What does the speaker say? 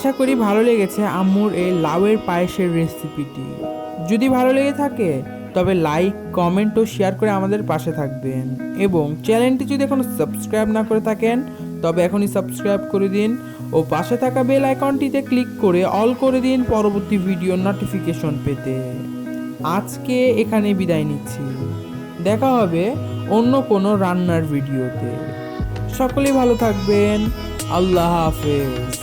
আশা করি ভালো লেগেছে আম্মুর এই লাউয়ের পায়েসের রেসিপিটি। যদি ভালো লেগে থাকে তবে লাইক, কমেন্ট ও শেয়ার করে আমাদের পাশে থাকবেন, এবং চ্যানেলটি যদি এখনো সাবস্ক্রাইব না করে থাকেন তবে এখনই সাবস্ক্রাইব করে দিন ও পাশে থাকা বেল আইকনটিতে ক্লিক করে অল করে দিন পরবর্তী ভিডিওর নোটিফিকেশন পেতে। আজকে এখানে বিদায় নিচ্ছি, দেখা হবে অন্য কোনো রান্নার ভিডিওতে। সকলেই ভালো থাকবেন, আল্লাহ হাফেজ।